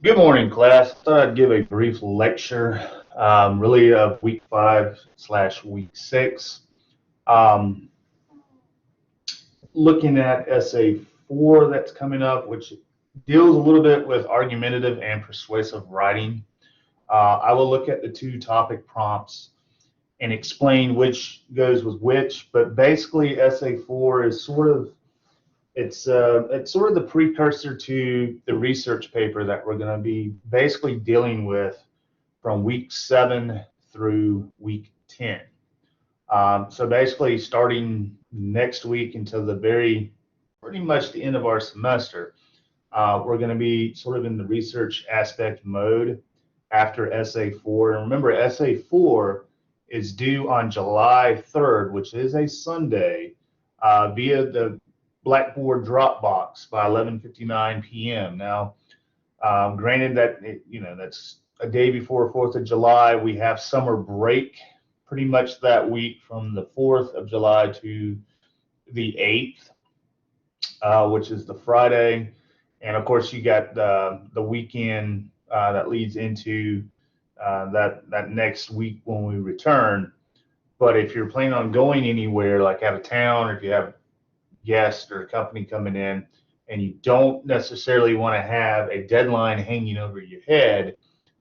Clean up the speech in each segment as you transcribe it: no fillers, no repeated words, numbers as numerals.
Good morning, class. I thought I'd give a brief lecture, really of week 5/week 6. Um, Looking at essay 4 that's coming up, which deals a little bit with argumentative and persuasive writing. I will look at the two topic prompts and explain which goes with which, but basically essay 4 is it's sort of the precursor to the research paper that we're going to be basically dealing with from week 7 through week 10. So basically, starting next week until pretty much the end of our semester, we're going to be sort of in the research aspect mode after essay 4. And remember, essay 4 is due on July 3rd, which is a Sunday, via the Blackboard Dropbox by 11:59 p.m. Now, granted that that's a day before 4th of July, we have summer break pretty much that week from the 4th of July to the 8th, which is the Friday, and of course you got the weekend that leads into that next week when we return. But if you're planning on going anywhere, like out of town, or if you have guest or a company coming in and you don't necessarily want to have a deadline hanging over your head,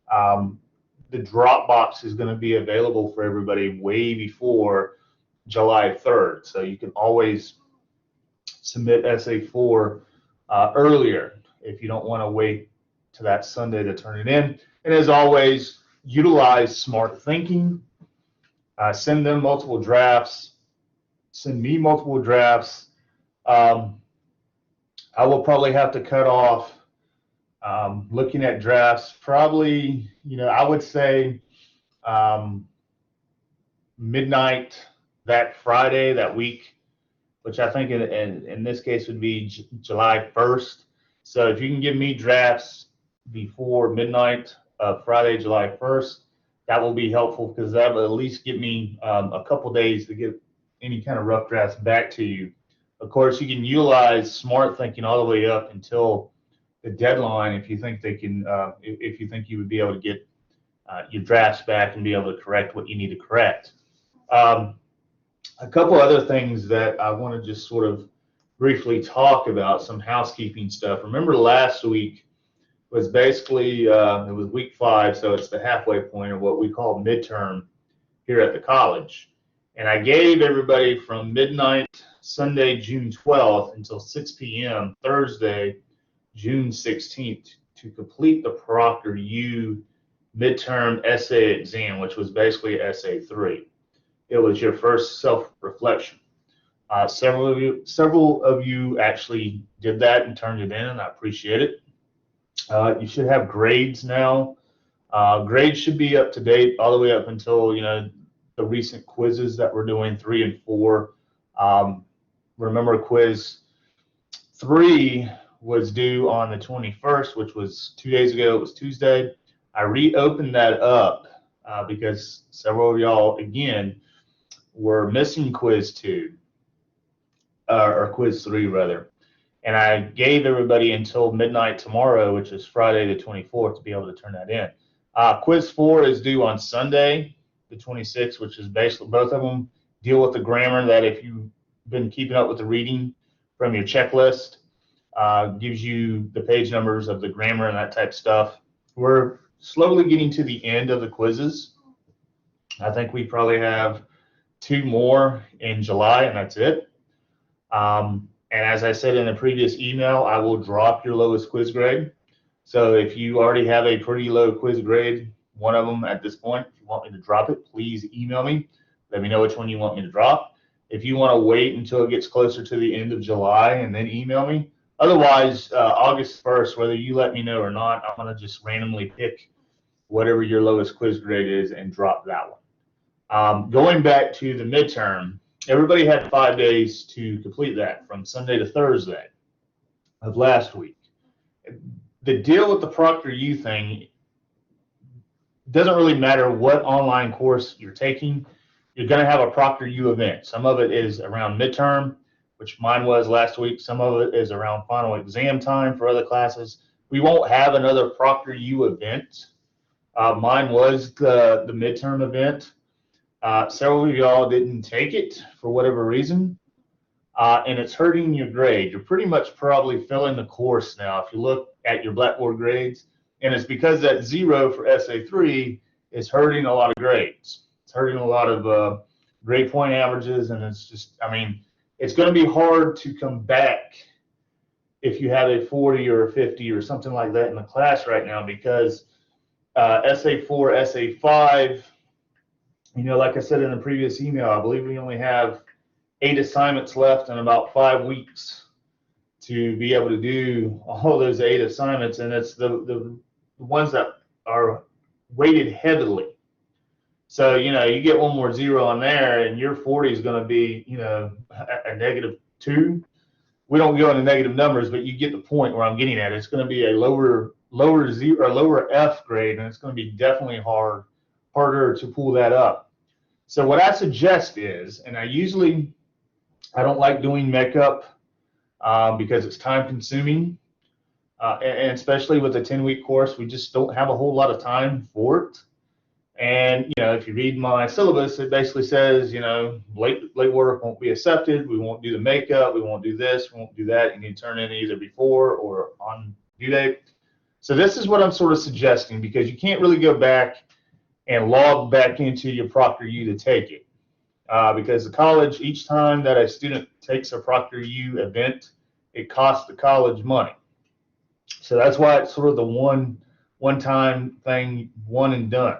the Dropbox is going to be available for everybody way before July 3rd. So you can always submit essay 4 earlier if you don't want to wait to that Sunday to turn it in. And as always, utilize smart thinking. Send them multiple drafts. Send me multiple drafts. I will probably have to cut off looking at drafts probably, I would say midnight that Friday, that week, which I think in this case would be July 1st. So if you can give me drafts before midnight of Friday, July 1st, that will be helpful because that will at least give me a couple days to get any kind of rough drafts back to you. Of course, you can utilize smart thinking all the way up until the deadline if you think if you think you would be able to get your drafts back and be able to correct what you need to correct. A couple other things that I want to just sort of briefly talk about, some housekeeping stuff. Remember last week was basically, it was week 5, so it's the halfway point of what we call midterm here at the college. And I gave everybody from midnight Sunday, June 12th until 6 p.m. Thursday, June 16th to complete the Proctor U midterm essay exam, which was basically essay 3. It was your first self-reflection. Several of you actually did that and turned it in, and I appreciate it. You should have grades now. Grades should be up to date all the way up until the recent quizzes that we're doing, 3 and 4. Remember, quiz 3 was due on the 21st, which was 2 days ago. It was Tuesday. I reopened that up because several of y'all, again, were missing quiz 2, or quiz 3, rather. And I gave everybody until midnight tomorrow, which is Friday the 24th, to be able to turn that in. Quiz 4 is due on Sunday, the 26th, which is basically, both of them deal with the grammar that if you've been keeping up with the reading from your checklist, gives you the page numbers of the grammar and that type of stuff. We're slowly getting to the end of the quizzes. I think we probably have 2 more in July, and that's it. And as I said in a previous email, I will drop your lowest quiz grade. So if you already have a pretty low quiz grade, one of them at this point, if you want me to drop it, please email me. Let me know which one you want me to drop. If you want to wait until it gets closer to the end of July and then email me. Otherwise, August 1st, whether you let me know or not, I'm going to just randomly pick whatever your lowest quiz grade is and drop that one. Going back to the midterm, everybody had 5 days to complete that from Sunday to Thursday of last week. The deal with the Proctor U thing, doesn't really matter what online course you're taking. You're going to have a Proctor U event. Some of it is around midterm, which mine was last week. Some of it is around final exam time for other classes. we won't have another Proctor U event. Mine was the midterm event. Several of y'all didn't take it for whatever reason, and it's hurting your grade. You're pretty much probably failing the course now if you look at your Blackboard grades, and it's because that 0 for SA3 is hurting a lot of grades. It's hurting a lot of grade point averages, and it's just, I mean, it's going to be hard to come back if you have a 40 or a 50 or something like that in the class right now, because SA4, SA5, you know, like I said in the previous email, I believe we only have 8 assignments left in about 5 weeks to be able to do all those 8 assignments, and it's the ones that are weighted heavily. So, you know, you get one more 0 on there, and your 40 is going to be, you know, a -2. We don't go into negative numbers, but you get the point where I'm getting at. It's going to be a lower 0 or lower F grade, and it's going to be definitely harder to pull that up. So what I suggest is, and I don't like doing makeup because it's time consuming, and especially with a 10-week course, we just don't have a whole lot of time for it. And, you know, if you read my syllabus, it basically says, you know, late work won't be accepted. We won't do the makeup. We won't do this. We won't do that. You need to turn in either before or on due date. So this is what I'm sort of suggesting, because you can't really go back and log back into your Proctor U to take it. Because the college, each time that a student takes a Proctor U event, it costs the college money. So that's why it's sort of the one-time thing, one and done.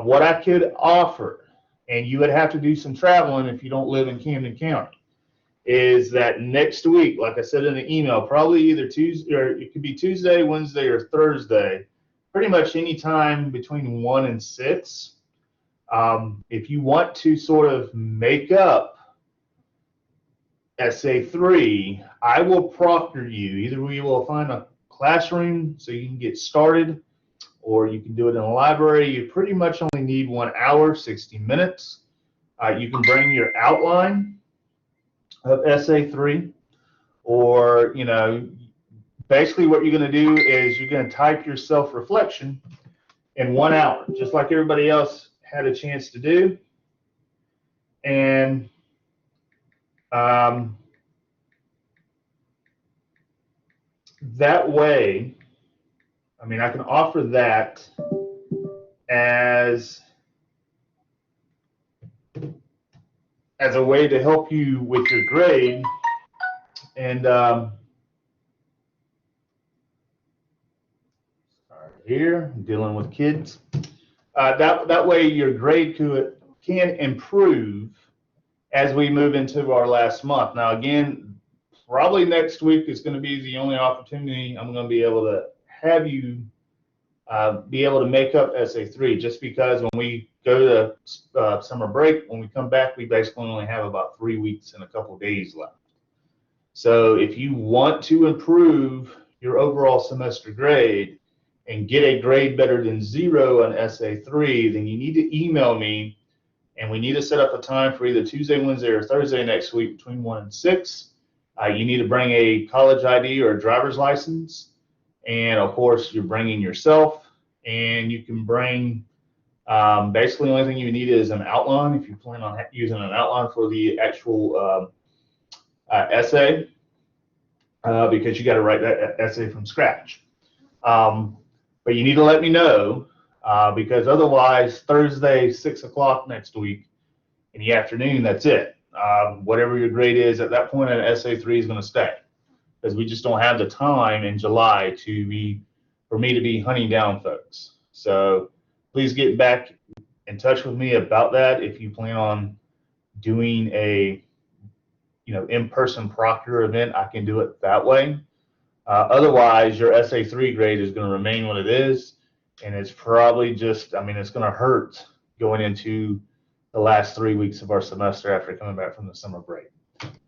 What I could offer, and you would have to do some traveling if you don't live in Camden County, is that next week, like I said in the email, probably either Tuesday, or it could be Tuesday, Wednesday, or Thursday, pretty much any time between 1 and 6. If you want to sort of make up SA3, I will proctor you. Either we will find a classroom so you can get started, or you can do it in a library. You pretty much only need 1 hour, 60 minutes. You can bring your outline of SA3, or, you know, basically what you're going to do is you're going to type your self-reflection in 1 hour, just like everybody else had a chance to do. And that way, I mean, I can offer that as a way to help you with your grade. And here, I'm dealing with kids. That way your grade can improve as we move into our last month. Now, again, probably next week is going to be the only opportunity I'm going to be able to have you be able to make up SA3, just because when we go to summer break, when we come back, we basically only have about 3 weeks and a couple days left. So if you want to improve your overall semester grade and get a grade better than 0 on SA3, then you need to email me, and we need to set up a time for either Tuesday, Wednesday, or Thursday next week between 1 and 6. You need to bring a college ID or a driver's license, and of course you're bringing yourself, and you can bring basically the only thing you need is an outline if you plan on using an outline for the actual essay, because you got to write that essay from scratch. But you need to let me know, because otherwise Thursday 6 o'clock next week in the afternoon, that's it. Whatever your grade is at that point, SA3 is going to stay, because we just don't have the time in July for me to be hunting down folks. So please get back in touch with me about that if you plan on doing a in-person proctor event. I can do it that way. Otherwise, your SA3 grade is going to remain what it is, and it's probably just, I mean, it's going to hurt going into the last 3 weeks of our semester after coming back from the summer break.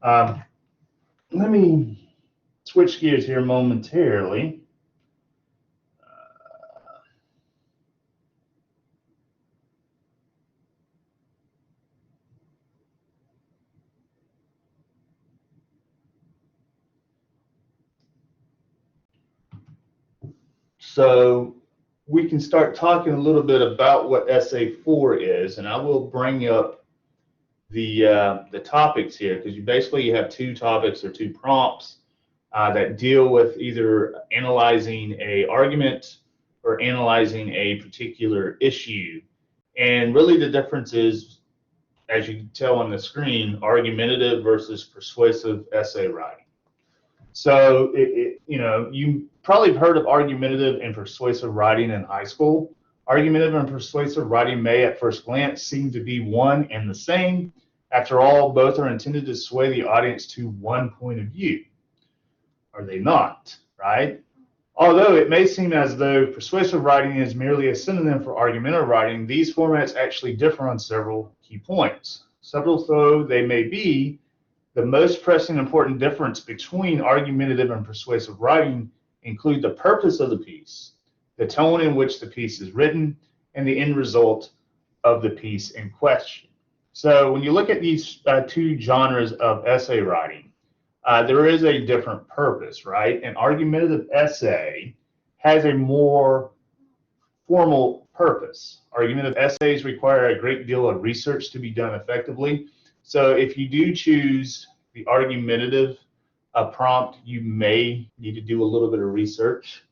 Let me switch gears here momentarily. So we can start talking a little bit about what essay 4 is, and I will bring up the topics here, because you have two topics or two prompts that deal with either analyzing a argument or analyzing a particular issue. And really the difference is, as you can tell on the screen, argumentative versus persuasive essay writing. So, you probably have heard of argumentative and persuasive writing in high school. Argumentative and persuasive writing may at first glance seem to be one and the same. After all, both are intended to sway the audience to one point of view. Are they not, right? Although it may seem as though persuasive writing is merely a synonym for argumentative writing, these formats actually differ on several key points. Subtle though they may be, the most pressing important difference between argumentative and persuasive writing include the purpose of the piece, the tone in which the piece is written, and the end result of the piece in question. So when you look at these two genres of essay writing, there is a different purpose, right? An argumentative essay has a more formal purpose. Argumentative essays require a great deal of research to be done effectively. So if you do choose the argumentative prompt, you may need to do a little bit of research.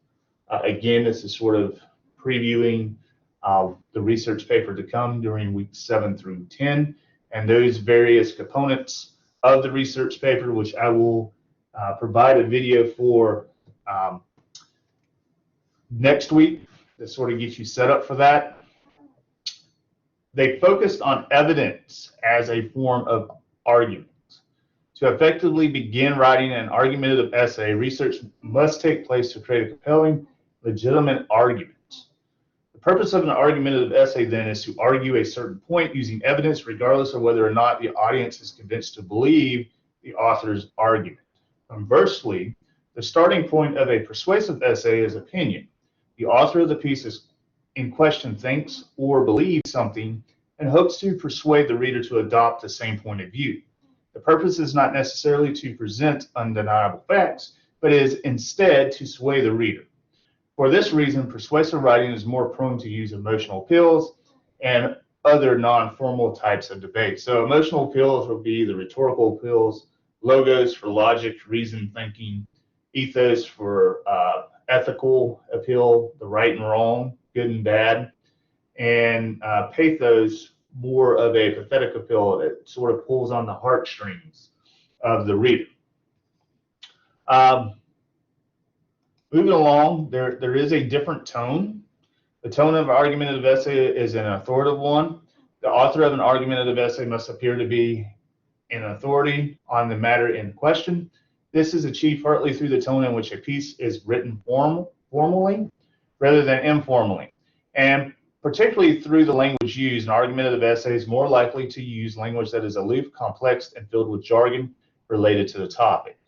Again, this is sort of previewing the research paper to come during weeks 7 through 10, and those various components of the research paper, which I will provide a video for next week to sort of get you set up for that. They focused on evidence as a form of argument. To effectively begin writing an argumentative essay, research must take place to create a compelling, legitimate argument. The purpose of an argumentative essay, then, is to argue a certain point using evidence, regardless of whether or not the audience is convinced to believe the author's argument. Conversely, the starting point of a persuasive essay is opinion. The author of the piece in question thinks or believes something and hopes to persuade the reader to adopt the same point of view. The purpose is not necessarily to present undeniable facts, but is instead to sway the reader. For this reason, persuasive writing is more prone to use emotional appeals and other non-formal types of debate. So emotional appeals will be the rhetorical appeals, logos for logic, reason, thinking, ethos for ethical appeal, the right and wrong, good and bad, and pathos, more of a pathetic appeal that sort of pulls on the heartstrings of the reader. Moving along, there is a different tone. The tone of an argumentative essay is an authoritative one. The author of an argumentative essay must appear to be an authority on the matter in question. This is achieved partly through the tone in which a piece is written formally rather than informally, and particularly through the language used. An argumentative essay is more likely to use language that is aloof, complex, and filled with jargon related to the topic.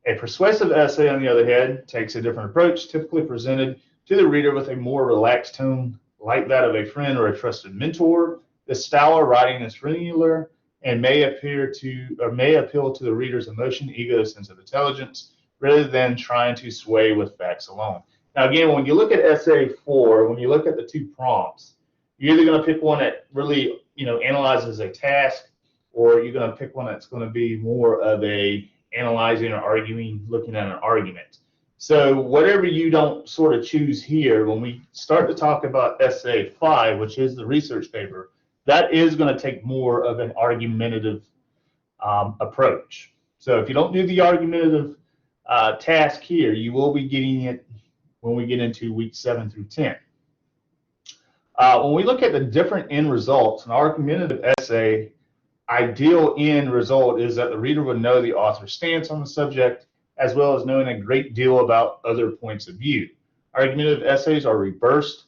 A persuasive essay, on the other hand, takes a different approach, typically presented to the reader with a more relaxed tone, like that of a friend or a trusted mentor. This style of writing is singular and may appeal to the reader's emotion, ego, sense of intelligence, rather than trying to sway with facts alone. Now, again, when you look at essay 4, when you look at the two prompts, you're either going to pick one that really, analyzes a task, or you're going to pick one that's going to be more of a analyzing or arguing, looking at an argument. So whatever you don't sort of choose here, when we start to talk about essay 5, which is the research paper, that is going to take more of an argumentative approach. So if you don't do the argumentative task here, you will be getting it when we get into weeks 7 through 10. When we look at the different end results, an argumentative essay ideal end result is that the reader would know the author's stance on the subject, as well as knowing a great deal about other points of view. Argumentative essays are reversed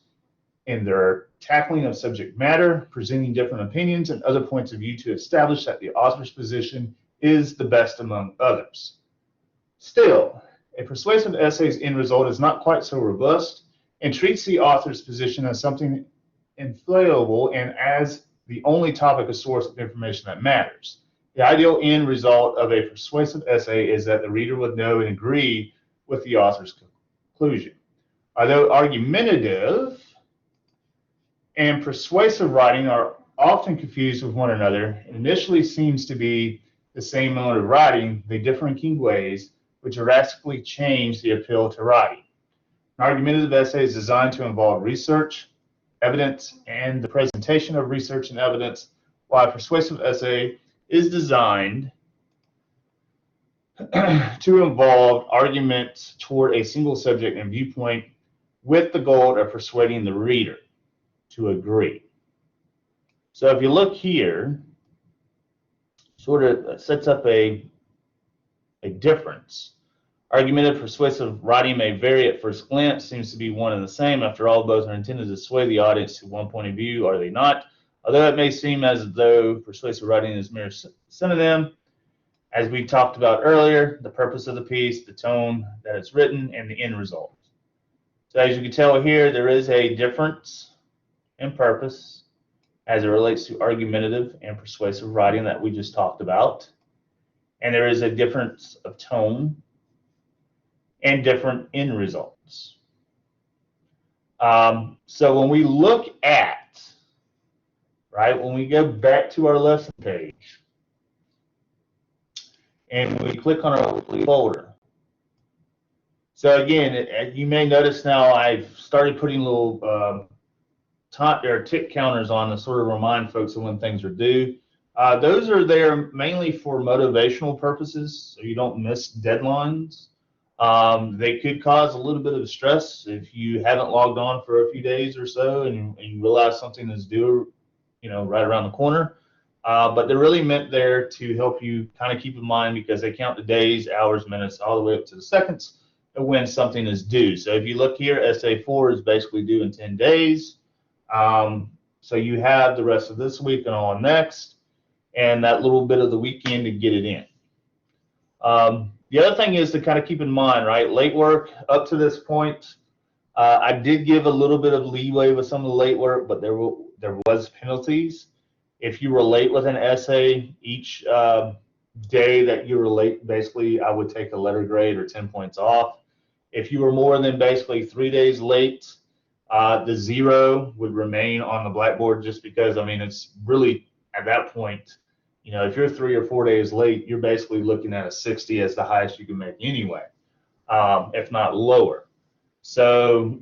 in their tackling of subject matter, presenting different opinions and other points of view to establish that the author's position is the best among others. Still, a persuasive essay's end result is not quite so robust and treats the author's position as something infallible and as the only topic or source of information that matters. The ideal end result of a persuasive essay is that the reader would know and agree with the author's conclusion. Although argumentative and persuasive writing are often confused with one another, it initially seems to be the same mode of writing, they differ in key ways, which drastically change the appeal to writing. An argumentative essay is designed to involve research, evidence, and the presentation of research and evidence, while a persuasive essay is designed to involve arguments toward a single subject and viewpoint with the goal of persuading the reader to agree. So if you look here, sort of sets up a difference. Argumentative persuasive writing may vary at first glance, seems to be one and the same. After all, both are intended to sway the audience to one point of view, are they not? Although it may seem as though persuasive writing is mere synonym, as we talked about earlier, the purpose of the piece, the tone that it's written, and the end result. So as you can tell here, there is a difference in purpose as it relates to argumentative and persuasive writing that we just talked about. And there is a difference of tone and different end results. So when we look at, right, when we go back to our lesson page and we click on our weekly folder. So again, you may notice now I've started putting little tick counters on to sort of remind folks of when things are due. Those are there mainly for motivational purposes, so you don't miss deadlines. They could cause a little bit of stress if you haven't logged on for a few days or so and you realize something is due, right around the corner. But they're really meant there to help you kind of keep in mind, because they count the days, hours, minutes, all the way up to the seconds of when something is due. So if you look here, essay 4 is basically due in 10 days. So you have the rest of this week and all next, and that little bit of the weekend to get it in. The other thing is to kind of keep in mind, right, late work up to this point, I did give a little bit of leeway with some of the late work, but there was penalties. If you were late with an essay, each day that you were late, basically, I would take a letter grade or 10 points off. If you were more than basically 3 days late, the 0 would remain on the blackboard, just because, it's really, at that point, if you're 3 or 4 days late, you're basically looking at a 60 as the highest you can make anyway, if not lower. So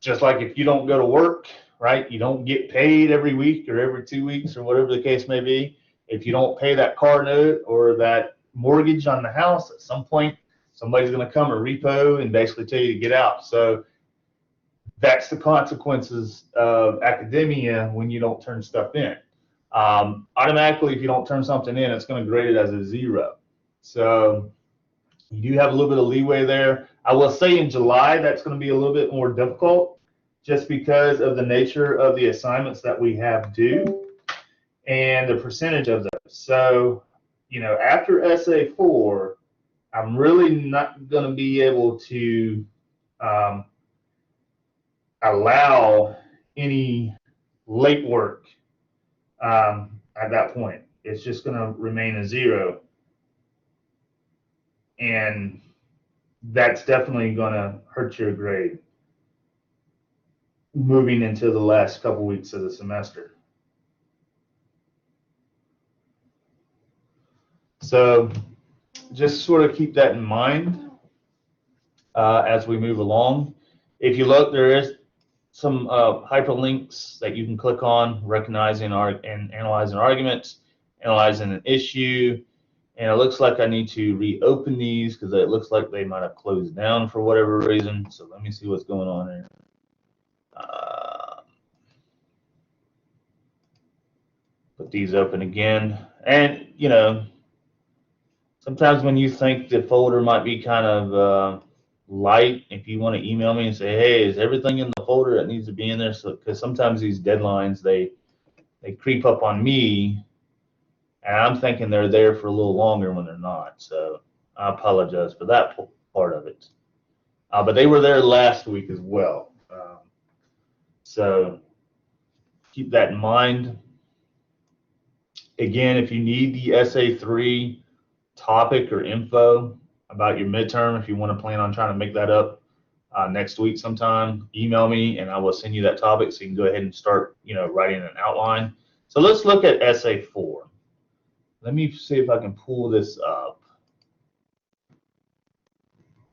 just like if you don't go to work, right, you don't get paid every week or every 2 weeks or whatever the case may be. If you don't pay that car note or that mortgage on the house, at some point, somebody's going to come or repo and basically tell you to get out. So that's the consequences of academia when you don't turn stuff in. Automatically, if you don't turn something in, it's going to grade it as a 0. So you do have a little bit of leeway there. I will say in July, that's going to be a little bit more difficult, just because of the nature of the assignments that we have due and the percentage of those. So, after essay 4, I'm really not going to be able to allow any late work at that point. It's just going to remain a 0. And that's definitely going to hurt your grade moving into the last couple weeks of the semester. So just sort of keep that in mind as we move along. If you look, there is some hyperlinks that you can click on, recognizing and analyzing arguments, analyzing an issue, and it looks like I need to reopen these because it looks like they might have closed down for whatever reason. So let me see what's going on here. Put these open again, and sometimes when you think the folder might be kind of light, if you want to email me and say, hey, is everything in the folder that needs to be in there? So because sometimes these deadlines they creep up on me, and I'm thinking they're there for a little longer when they're not. So I apologize for that part of it. But they were there last week as well. So keep that in mind. Again, if you need the essay 3 topic or info about your midterm, if you want to plan on trying to make that up next week sometime. Email me and I will send you that topic so you can go ahead and start, writing an outline. So let's look at essay 4. Let me see if I can pull this up.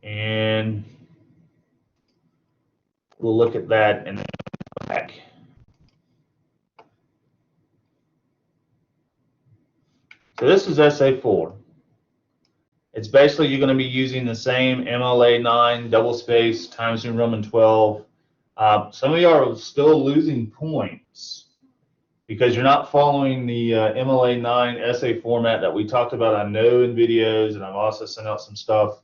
And we'll look at that and then come back. So this is essay 4. It's basically you're going to be using the same MLA 9, double space, times New Roman 12. Some of you are still losing points because you're not following the MLA 9 essay format that we talked about, I know, in videos, and I've also sent out some stuff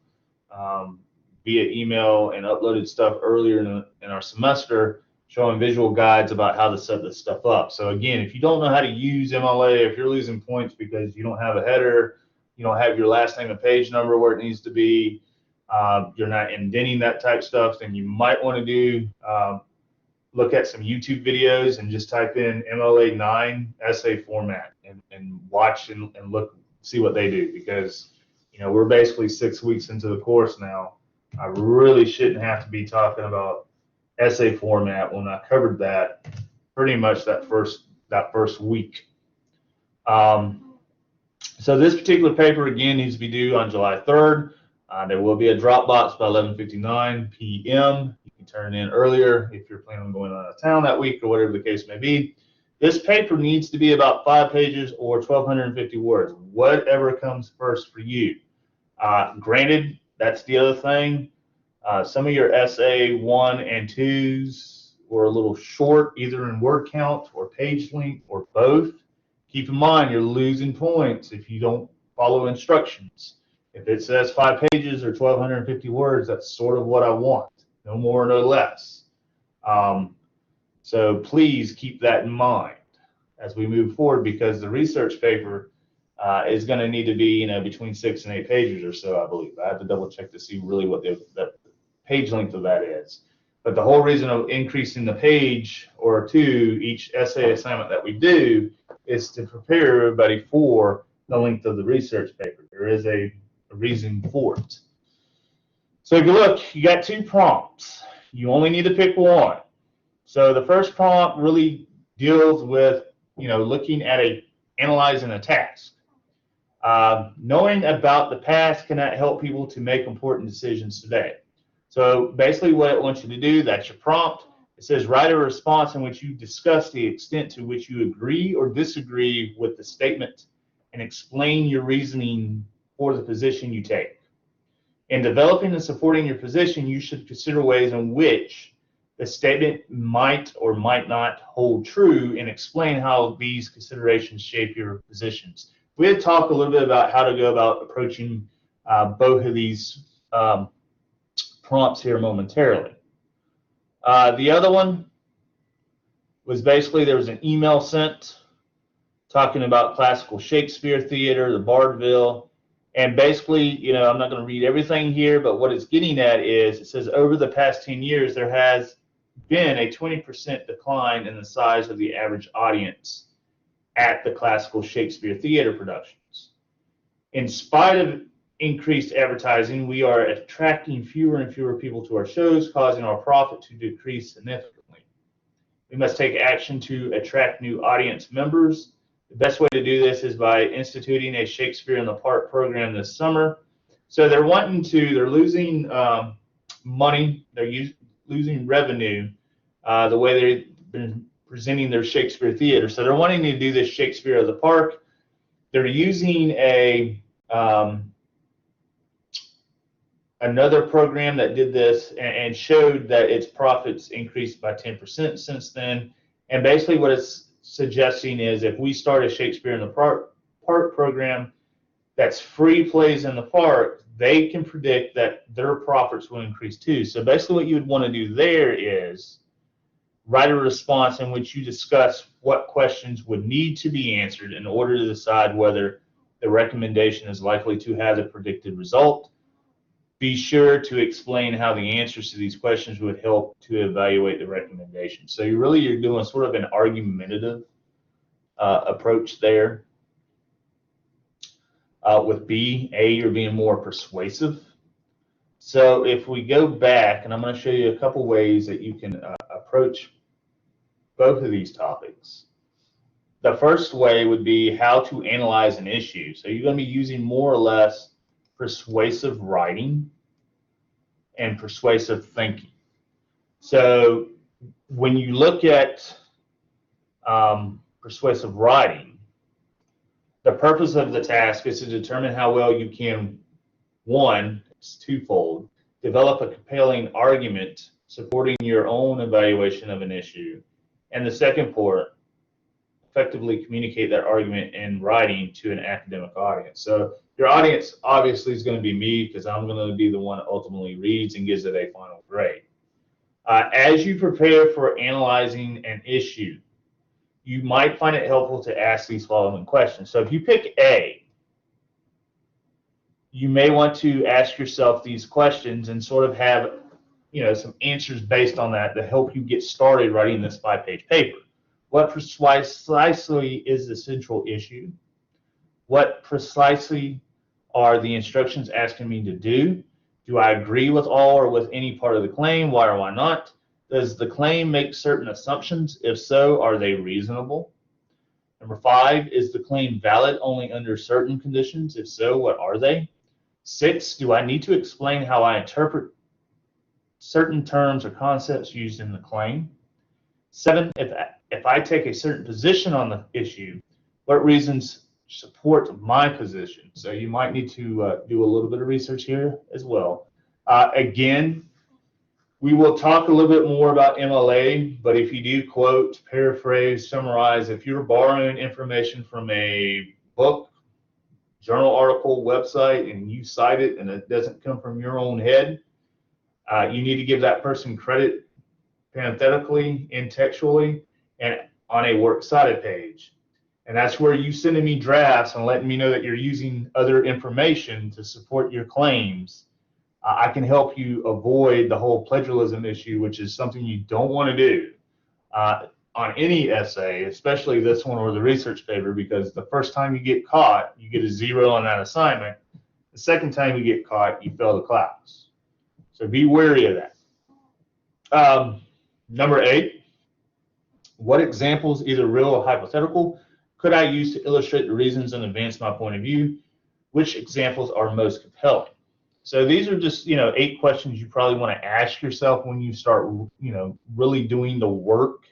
via email and uploaded stuff earlier in our semester showing visual guides about how to set this stuff up. So again, if you don't know how to use MLA, if you're losing points because you don't have a header, you don't have your last name and page number where it needs to be, you're not indenting that type stuff, then you might want to do look at some YouTube videos and just type in MLA 9 essay format and watch and look, see what they do, because we're basically 6 weeks into the course now. I really shouldn't have to be talking about essay format when I covered that pretty much that first week. So this particular paper again needs to be due on July 3rd. There will be a Dropbox by 11:59 p.m. You can turn it in earlier if you're planning on going out of town that week or whatever the case may be. This paper needs to be about 5 pages or 1,250 words, whatever comes first for you. Granted, that's the other thing. Some of your essay 1 and 2s were a little short, either in word count or page length or both. Keep in mind, you're losing points if you don't follow instructions. If it says 5 pages or 1,250 words, that's sort of what I want, no more, no less. So please keep that in mind as we move forward, because the research paper is going to need to be, between 6 and 8 pages or so, I believe. I have to double check to see really what the page length of that is. But the whole reason of increasing the page or 2 each essay assignment that we do is to prepare everybody for the length of the research paper. There is a reason for it. So if you look, you got 2 prompts. You only need to pick one. So the first prompt really deals with, looking at analyzing a task. Knowing about the past cannot help people to make important decisions today. So basically what it wants you to do, that's your prompt. It says write a response in which you discuss the extent to which you agree or disagree with the statement and explain your reasoning for the position you take. In developing and supporting your position, you should consider ways in which the statement might or might not hold true and explain how these considerations shape your positions. We had talked a little bit about how to go about approaching both of these prompts here momentarily. The other one was basically there was an email sent talking about classical Shakespeare theater, the Bardville, and basically, I'm not going to read everything here, but what it's getting at is it says over the past 10 years there has been a 20% decline in the size of the average audience at the classical Shakespeare theater productions. In spite of increased advertising, we are attracting fewer and fewer people to our shows, causing our profit to decrease significantly. We must take action to attract new audience members. The best way to do this is by instituting a Shakespeare in the Park program this summer. So they're losing money, they're losing revenue the way they've been presenting their Shakespeare theater. So they're wanting to do this Shakespeare of the Park. They're using another program that did this and showed that its profits increased by 10% since then. And basically what it's suggesting is if we start a Shakespeare in the Park program that's free plays in the park, they can predict that their profits will increase too. So basically what you would want to do there is write a response in which you discuss what questions would need to be answered in order to decide whether the recommendation is likely to have the predicted result. Be sure to explain how the answers to these questions would help to evaluate the recommendation. So you're doing sort of an argumentative approach there. With B, A, you're being more persuasive. So if we go back, and I'm going to show you a couple ways that you can approach both of these topics. The first way would be how to analyze an issue. So you're going to be using more or less persuasive writing and persuasive thinking. So when you look at persuasive writing, the purpose of the task is to determine how well you can, one, it's twofold, develop a compelling argument supporting your own evaluation of an issue, and the second part, effectively communicate that argument in writing to an academic audience. So your audience obviously is going to be me, because I'm going to be the one that ultimately reads and gives it a final grade. As you prepare for analyzing an issue, you might find it helpful to ask these following questions. So if you pick A, you may want to ask yourself these questions and sort of have, some answers based on that to help you get started writing this 5-page paper. What precisely is the central issue? What precisely are the instructions asking me to do? Do I agree with all or with any part of the claim? Why or why not? Does the claim make certain assumptions? If so, are they reasonable? Number 5, is the claim valid only under certain conditions? If so, what are they? 6, do I need to explain how I interpret certain terms or concepts used in the claim? 7, if I take a certain position on the issue, what reasons support my position? So you might need to do a little bit of research here as well. Again, we will talk a little bit more about MLA, but if you do quote, paraphrase, summarize, if you're borrowing information from a book, journal article, website, and you cite it and it doesn't come from your own head, you need to give that person credit parenthetically and textually and on a works cited page. And that's where you sending me drafts and letting me know that you're using other information to support your claims. I can help you avoid the whole plagiarism issue, which is something you don't want to do on any essay, especially this one or the research paper, because the first time you get caught, you get a 0 on that assignment. The second time you get caught, you fail the class. So be wary of that. Number 8, what examples, either real or hypothetical, could I use to illustrate the reasons and advance my point of view? Which examples are most compelling? So these are just, 8 questions you probably want to ask yourself when you start, really doing the work,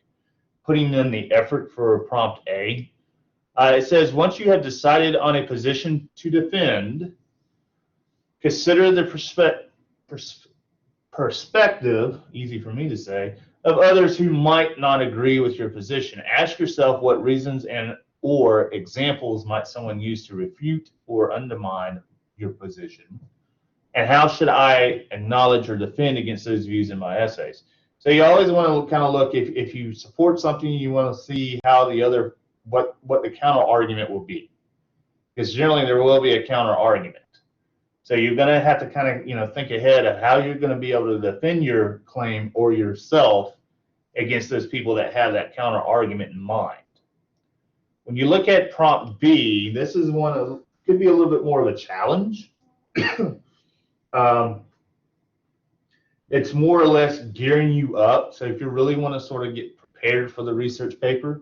putting in the effort for prompt A. It says, once you have decided on a position to defend, consider the perspective, easy for me to say, of others who might not agree with your position. Ask yourself what reasons and or examples might someone use to refute or undermine your position, and how should I acknowledge or defend against those views in my essays. So you always want to kind of look, if you support something, you want to see how the other, what the counter argument will be, because generally there will be a counter argument. So you're going to have to kind of, think ahead of how you're going to be able to defend your claim or yourself against those people that have that counter argument in mind. When you look at prompt B, this is one of, could be a little bit more of a challenge. It's more or less gearing you up. So if you really want to sort of get prepared for the research paper,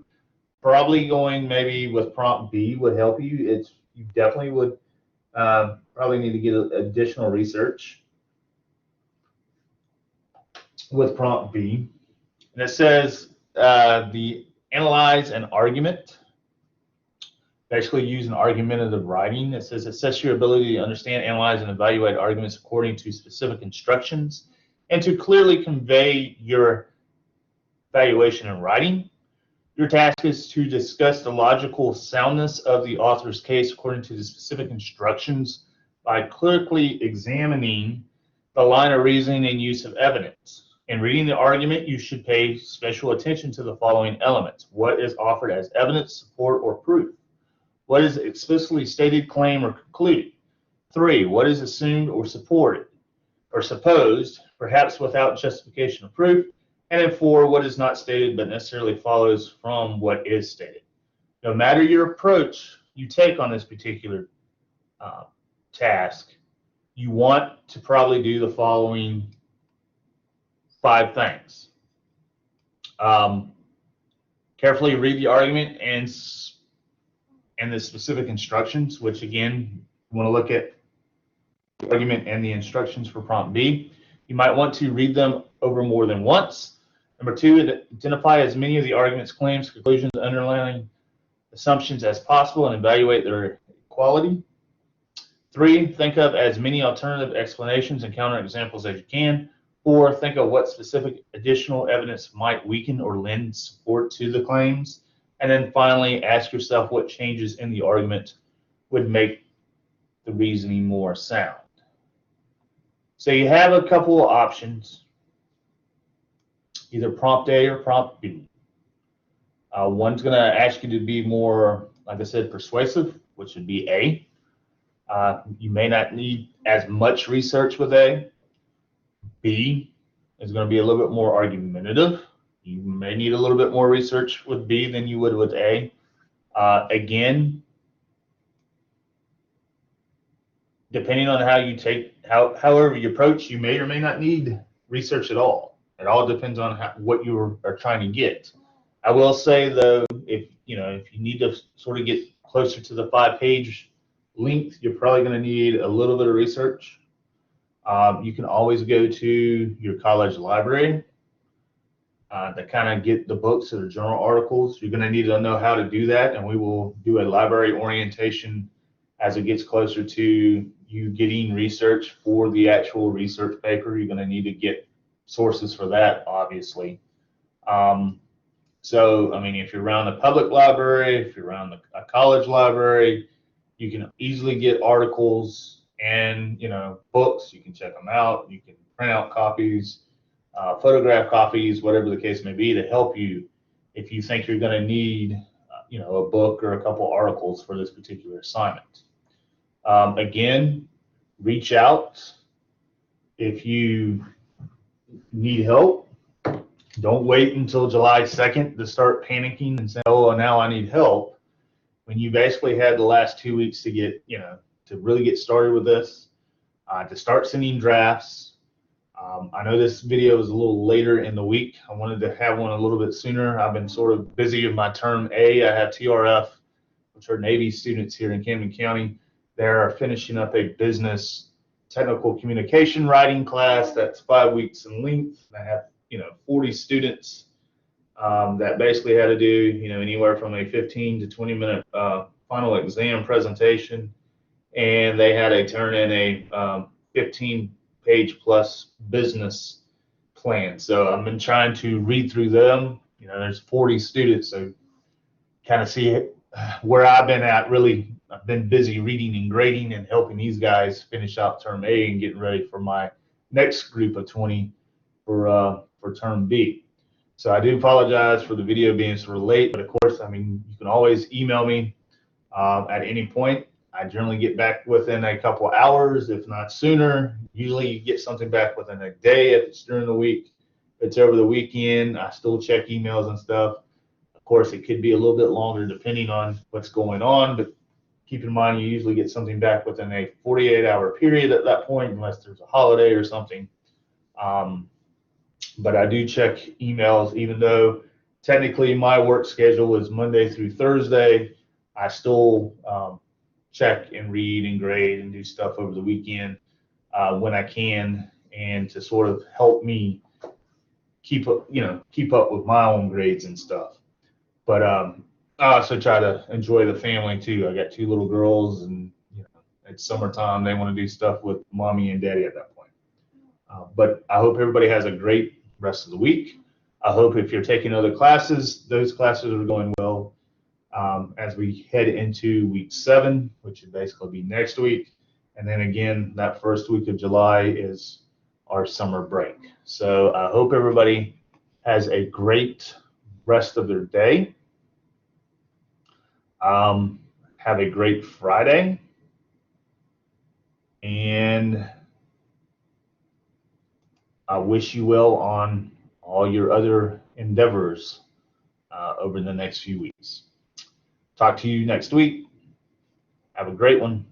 probably going maybe with prompt B would help you. You definitely would probably need to get additional research with prompt B. And it says the analyze an argument. Basically use an argumentative writing. It says assess your ability to understand, analyze, and evaluate arguments according to specific instructions, and to clearly convey your evaluation in writing. Your task is to discuss the logical soundness of the author's case according to the specific instructions by clearly examining the line of reasoning and use of evidence. In reading the argument, you should pay special attention to the following elements. What is offered as evidence, support, or proof? What is explicitly stated, claim, or concluded? 3, what is assumed or supported or supposed, perhaps without justification or proof? And then 4, what is not stated but necessarily follows from what is stated. No matter your approach you take on this particular task, you want to probably do the following 5 things. Carefully read the argument and the specific instructions, which again, you want to look at the argument and the instructions for prompt B. You might want to read them over more than once. Number 2, identify as many of the argument's claims, conclusions, underlying assumptions as possible and evaluate their quality. 3, think of as many alternative explanations and counterexamples as you can. 4, think of what specific additional evidence might weaken or lend support to the claims. And then finally, ask yourself what changes in the argument would make the reasoning more sound. So you have a couple of options, either prompt A or prompt B. One's going to ask you to be more, like I said, persuasive, which would be A. You may not need as much research with A. B is going to be a little bit more argumentative. You may need a little bit more research with B than you would with A. Again, depending on how you however you approach, you may or may not need research at all. It all depends on what you are trying to get. I will say though, if you need to sort of get closer to the 5-page length, you're probably going to need a little bit of research. You can always go to your college library to kind of get the books or the journal articles. You're going to need to know how to do that, and we will do a library orientation as it gets closer to you getting research for the actual research paper. You're going to need to get sources for that, obviously. So, I mean, if you're around a public library, if you're around a college library, you can easily get articles and, books. You can check them out. You can print out copies, photograph copies, whatever the case may be, to help you if you think you're going to need, a book or a couple articles for this particular assignment. Again, reach out if you need help. Don't wait until July 2nd to start panicking and say, oh, now I need help, when you basically had the last 2 weeks to get, to really get started with this, to start sending drafts. I know this video is a little later in the week. I wanted to have one a little bit sooner. I've been sort of busy with my term A. I have TRF, which are Navy students here in Camden County. They're finishing up a business technical communication writing class that's 5 weeks in length. I have 40 students that basically had to do anywhere from a 15 to 20 minute final exam presentation, and they had to turn in a 15-page plus business plan. So I've been trying to read through them. There's 40 students, so kind of see where I've been at. Really, I've been busy reading and grading and helping these guys finish out term A and getting ready for my next group of 20 for term B. So I do apologize for the video being sort of late, but of course, you can always email me at any point. I generally get back within a couple hours, if not sooner. Usually you get something back within a day if it's during the week. If it's over the weekend, I still check emails and stuff. Of course, it could be a little bit longer depending on what's going on, but keep in mind you usually get something back within a 48-hour period at that point, unless there's a holiday or something. But I do check emails, even though technically my work schedule is Monday through Thursday. I still check and read and grade and do stuff over the weekend when I can, and to sort of help me keep up with my own grades and stuff. But I also try to enjoy the family too. I got 2 little girls, and it's summertime. They want to do stuff with mommy and daddy at that point. But I hope everybody has a great rest of the week. I hope if you're taking other classes, those classes are going well as we head into week 7, which would basically be next week. And then again, that first week of July is our summer break. So I hope everybody has a great rest of their day. Have a great Friday. And I wish you well on all your other endeavors over the next few weeks. Talk to you next week. Have a great one.